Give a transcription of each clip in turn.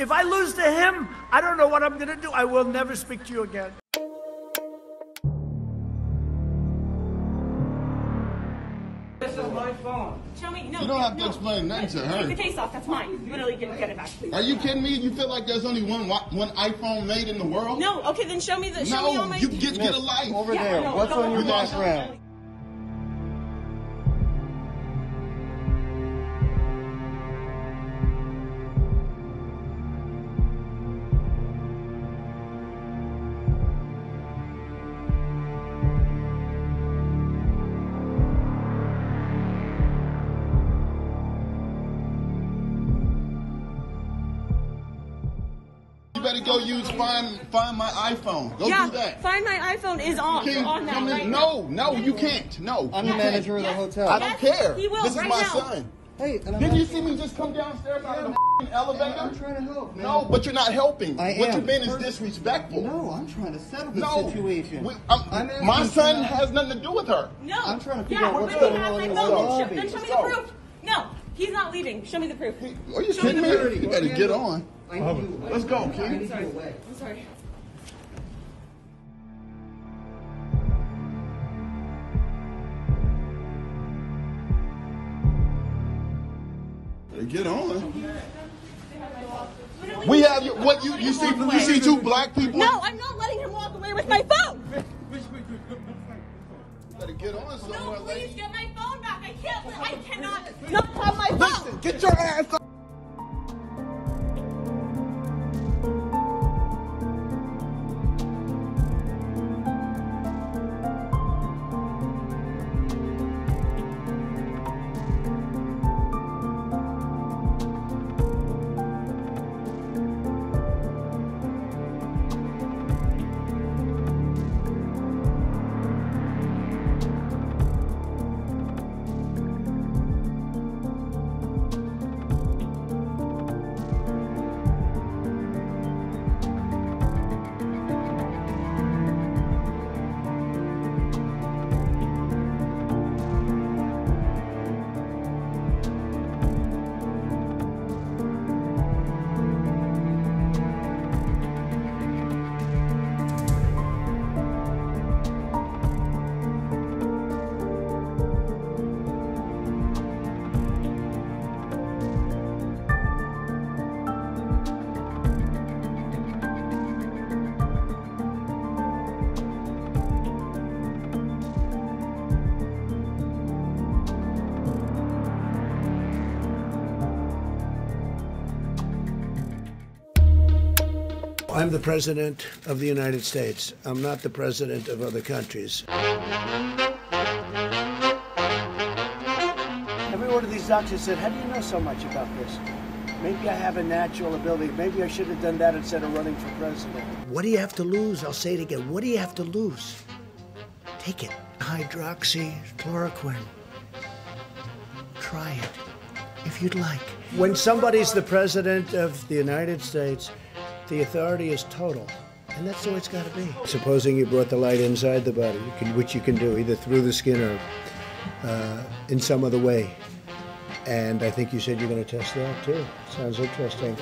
If I lose to him, I don't know what I'm going to do. I will never speak to you again. This is my phone. Show me. No. You don't have to explain nothing to her. Take the case off. That's mine. Literally, get it back, please. Are you kidding me? You feel like there's only one iPhone made in the world? No. Okay, then show me the. Show me all my. You get a life. Over there. No, What's on your lost background? You better go use find my iPhone. Go do that. Find my iPhone is on. On that right now. No, you can't. No. I'm the manager of the hotel. I don't care. He will This is right my now. son. Hey, Didn't you see me just come downstairs out of the elevator? I'm trying to help, man. No, but you're not helping. I What am. you're being is disrespectful. No, I'm trying to settle the situation. My son has nothing to do with her. No. I'm trying to figure out what's going on in the lobby. Then show me the proof. No, he's not leaving. Show me the proof. Are you kidding me? You better get on. Let's go, kid. I'm sorry. Get on. We have what you see. You see two black people. No, I'm not letting him walk away with my phone. Better get on somewhere. No, please get my phone back. I cannot not have my phone. Listen, get your ass up. I'm the president of the United States. I'm not the president of other countries. Every one of these doctors said, how do you know so much about this? Maybe I have a natural ability. Maybe I should have done that instead of running for president. What do you have to lose? I'll say it again. What do you have to lose? Take it. Hydroxychloroquine. Try it, if you'd like. When somebody's the president of the United States, the authority is total, and that's the way it's got to be. Supposing you brought the light inside the body, which you can do, either through the skin or in some other way. And I think you said you're going to test that too. Sounds interesting.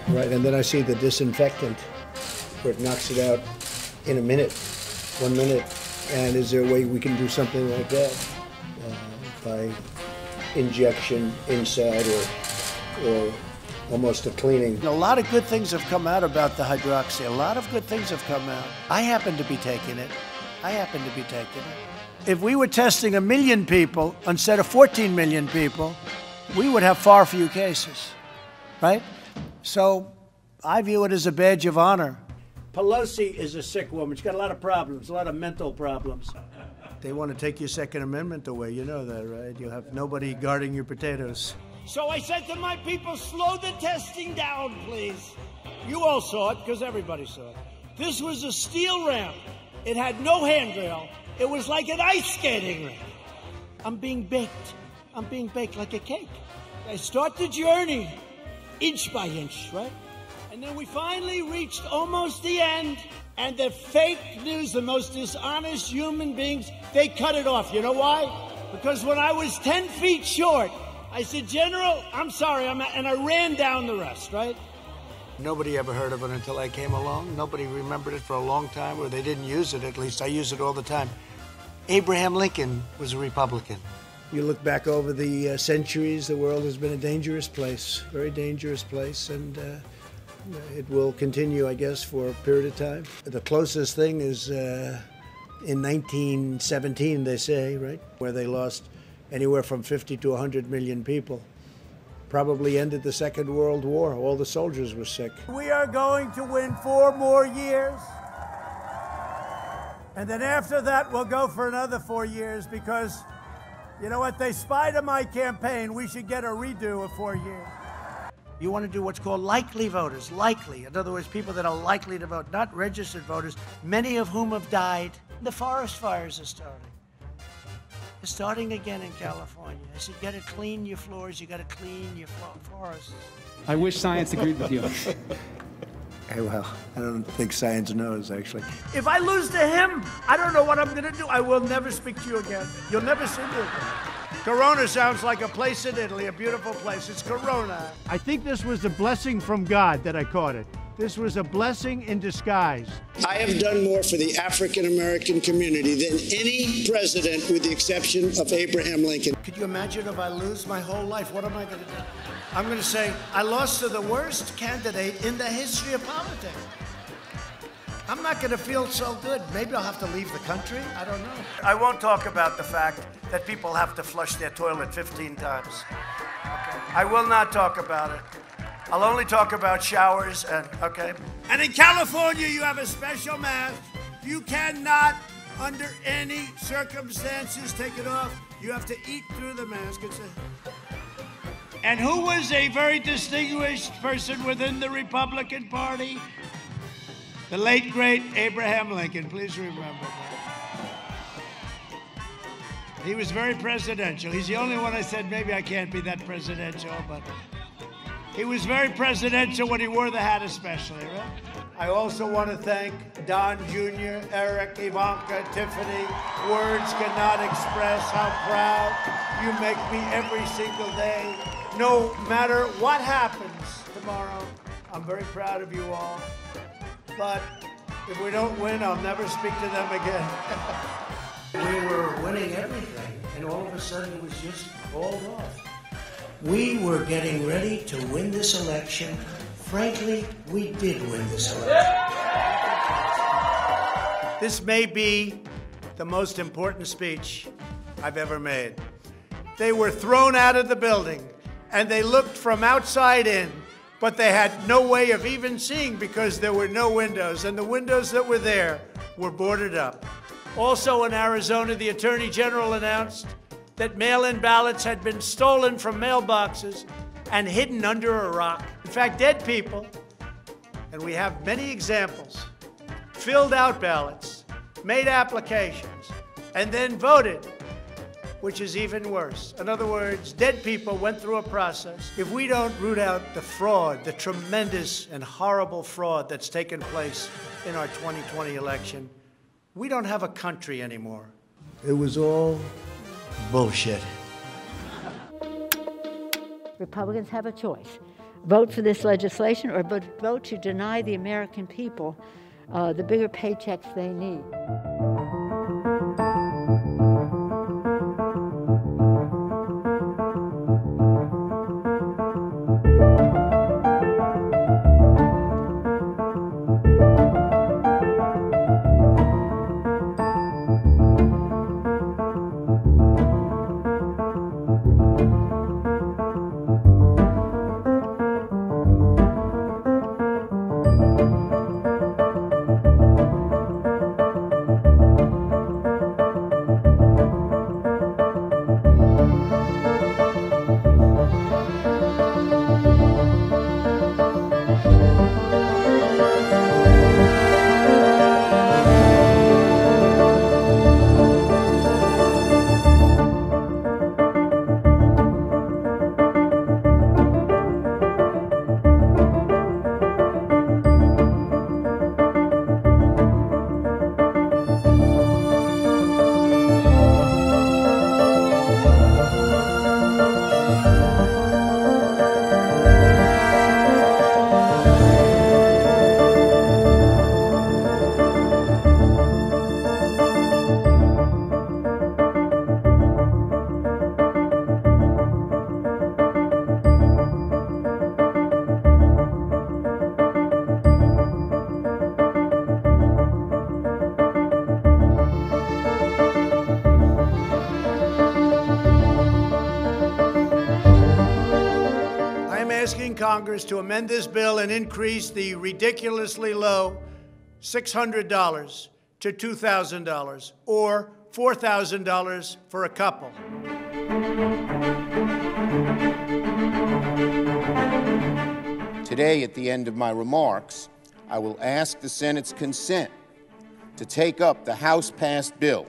Right, and then I see the disinfectant, where it knocks it out in a minute, 1 minute. And is there a way we can do something like that by injection inside or almost a cleaning? A lot of good things have come out about the hydroxy. A lot of good things have come out. I happen to be taking it. If we were testing 1 million people instead of 14 million people, we would have far fewer cases, right? So I view it as a badge of honor. Pelosi is a sick woman. She's got a lot of problems, a lot of mental problems. They want to take your Second Amendment away. You know that, right? You'll have nobody guarding your potatoes. So I said to my people, slow the testing down, please. You all saw it, because everybody saw it. This was a steel ramp. It had no handrail. It was like an ice skating rink. I'm being baked. I'm being baked like a cake. I start the journey inch by inch, right? And then we finally reached almost the end, and the fake news, the most dishonest human beings, they cut it off. You know why? Because when I was 10 feet short, I said, General, I'm sorry, and I ran down the rest, right? Nobody ever heard of it until I came along. Nobody remembered it for a long time, or they didn't use it, at least. I use it all the time. Abraham Lincoln was a Republican. You look back over the centuries, the world has been a dangerous place, very dangerous place, and it will continue, I guess, for a period of time. The closest thing is in 1917, they say, right, where they lost anywhere from 50 to 100 million people. Probably ended the Second World War. All the soldiers were sick. We are going to win 4 more years. And then after that, we'll go for another 4 years because, you know what, they spied on my campaign. We should get a redo of 4 years. You want to do what's called likely voters, likely. In other words, people that are likely to vote, not registered voters, many of whom have died. The forest fires are starting. They're starting again in California. I said, you got to clean your floors, you got to clean your forests. I wish science agreed with you. Well, I don't think science knows, actually. If I lose to him, I don't know what I'm going to do. I will never speak to you again. You'll never see me again. Corona sounds like a place in Italy, a beautiful place. It's Corona. I think this was a blessing from God that I caught it. This was a blessing in disguise. I have done more for the African American community than any president, with the exception of Abraham Lincoln. Could you imagine if I lose my whole life? What am I going to do? I'm going to say, I lost to the worst candidate in the history of politics. I'm not going to feel so good. Maybe I'll have to leave the country. I don't know. I won't talk about the fact that people have to flush their toilet 15 times. Okay? I will not talk about it. I'll only talk about showers and, okay? And in California, you have a special mask. You cannot, under any circumstances, take it off. You have to eat through the mask. And who was a very distinguished person within the Republican Party? The late, great Abraham Lincoln. Please remember that. He was very presidential. He's the only one I said, maybe I can't be that presidential, but he was very presidential when he wore the hat especially, right? I also want to thank Don Jr., Eric, Ivanka, Tiffany. Words cannot express how proud you make me every single day. No matter what happens tomorrow, I'm very proud of you all. But if we don't win, I'll never speak to them again. We were winning everything, and all of a sudden it was just called off. We were getting ready to win this election. Frankly, we did win this election. This may be the most important speech I've ever made. They were thrown out of the building, and they looked from outside in, but they had no way of even seeing because there were no windows, and the windows that were there were boarded up. Also in Arizona, the Attorney General announced that mail-in ballots had been stolen from mailboxes and hidden under a rock. In fact, dead people, and we have many examples, filled out ballots, made applications, and then voted, which is even worse. In other words, dead people went through a process. If we don't root out the fraud, the tremendous and horrible fraud that's taken place in our 2020 election, we don't have a country anymore. It was all bullshit. Republicans have a choice. Vote for this legislation or vote to deny the American people the bigger paychecks they need. Congress to amend this bill and increase the ridiculously low $600 to $2,000 or $4,000 for a couple. Today, at the end of my remarks, I will ask the Senate's consent to take up the House-passed bill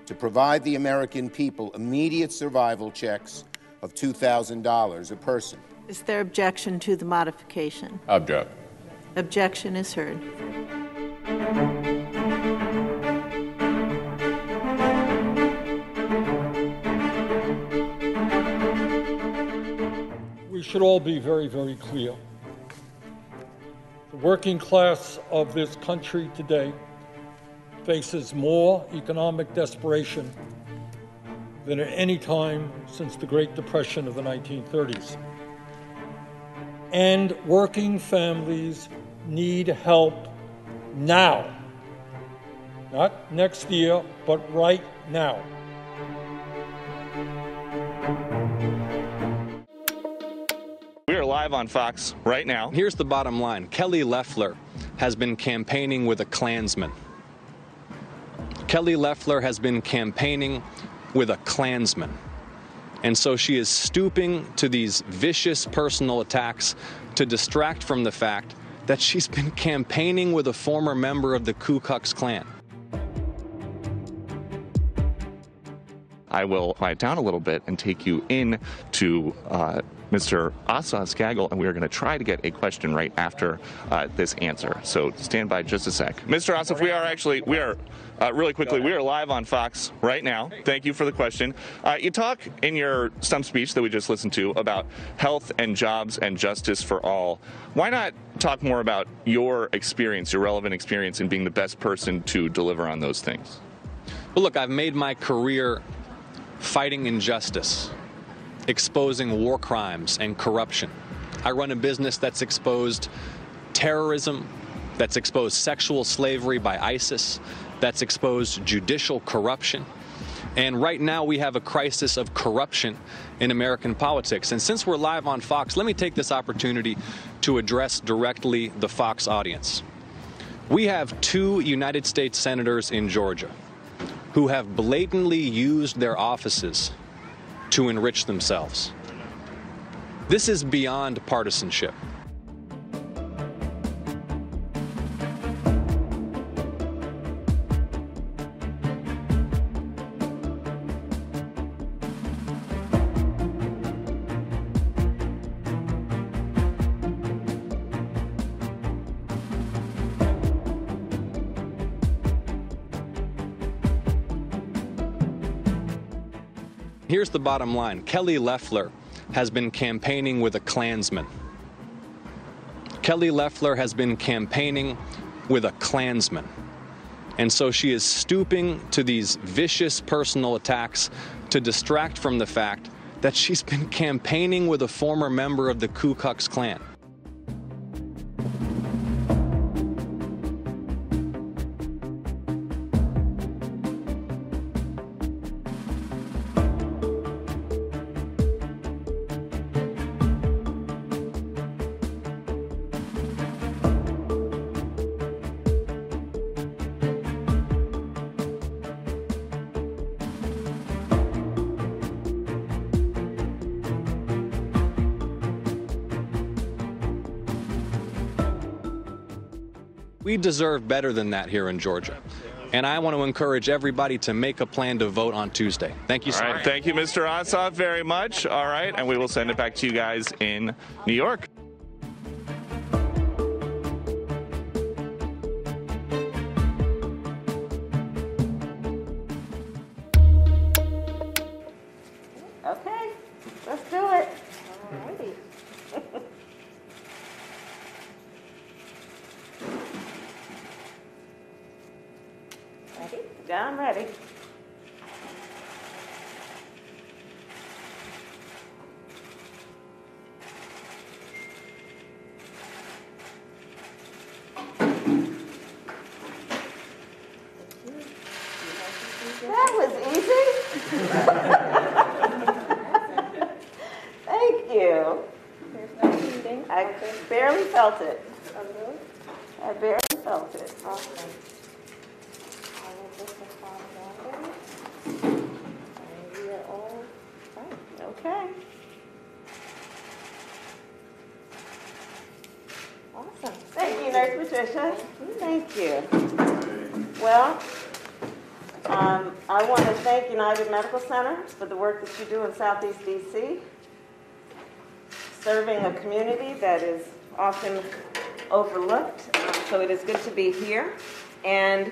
to provide the American people immediate survival checks of $2,000 a person. Is there objection to the modification? Object. Objection is heard. We should all be very, very clear. The working class of this country today faces more economic desperation than at any time since the Great Depression of the 1930s. And working families need help now. Not next year, but right now. We are live on Fox right now. Here's the bottom line. Kelly Loeffler has been campaigning with a Klansman. Kelly Loeffler has been campaigning with a Klansman. And so she is stooping to these vicious personal attacks to distract from the fact that she's been campaigning with a former member of the Ku Klux Klan. I will quiet down a little bit and take you in to Mr. Ossoff's gaggle, and we are going to try to get a question right after this answer. So stand by just a sec. Mr. Ossoff, we are really quickly, we are live on Fox right now. Thank you for the question. You talk in your stump speech that we just listened to about health and jobs and justice for all. Why not talk more about your experience, your relevant experience in being the best person to deliver on those things? Well, look, I've made my career fighting injustice, exposing war crimes and corruption. I run a business that's exposed terrorism, that's exposed sexual slavery by ISIS, that's exposed judicial corruption. And right now we have a crisis of corruption in American politics. And since we're live on Fox, let me take this opportunity to address directly the Fox audience. We have 2 United States senators in Georgia who have blatantly used their offices to enrich themselves. This is beyond partisanship. Here's the bottom line. Kelly Loeffler has been campaigning with a Klansman. Kelly Loeffler has been campaigning with a Klansman. And so she is stooping to these vicious personal attacks to distract from the fact that she's been campaigning with a former member of the Ku Klux Klan. We deserve better than that here in Georgia. And I want to encourage everybody to make a plan to vote on Tuesday. Thank you so much. All right, thank you, Mr. Ossoff, very much. All right, and we will send it back to you guys in New York. Okay, let's do it. All righty. Ready? John, ready. That was easy. Thank you. There's no cheating. I felt it. I barely felt it. Awesome. We are all fine. Okay. Awesome. Thank you, Nurse Patricia. Thank you. Well, I want to thank United Medical Center for the work that you do in Southeast DC, serving a community that is often overlooked. So it is good to be here. And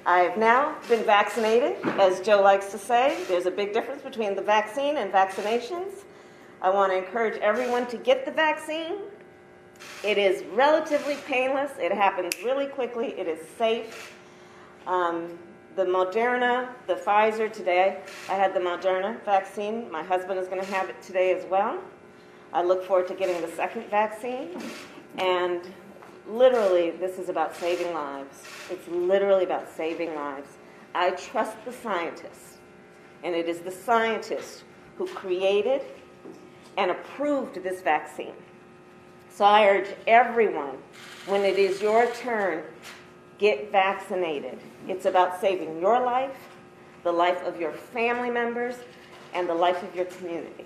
I've now been vaccinated, as Joe likes to say. There's a big difference between the vaccine and vaccinations. I want to encourage everyone to get the vaccine. It is relatively painless. It happens really quickly. It is safe. The Moderna, the Pfizer today, I had the Moderna vaccine. My husband is going to have it today as well. I look forward to getting the second vaccine. And literally, this is about saving lives. It's literally about saving lives. I trust the scientists. And it is the scientists who created and approved this vaccine. So I urge everyone, when it is your turn, get vaccinated. It's about saving your life, the life of your family members, and the life of your community.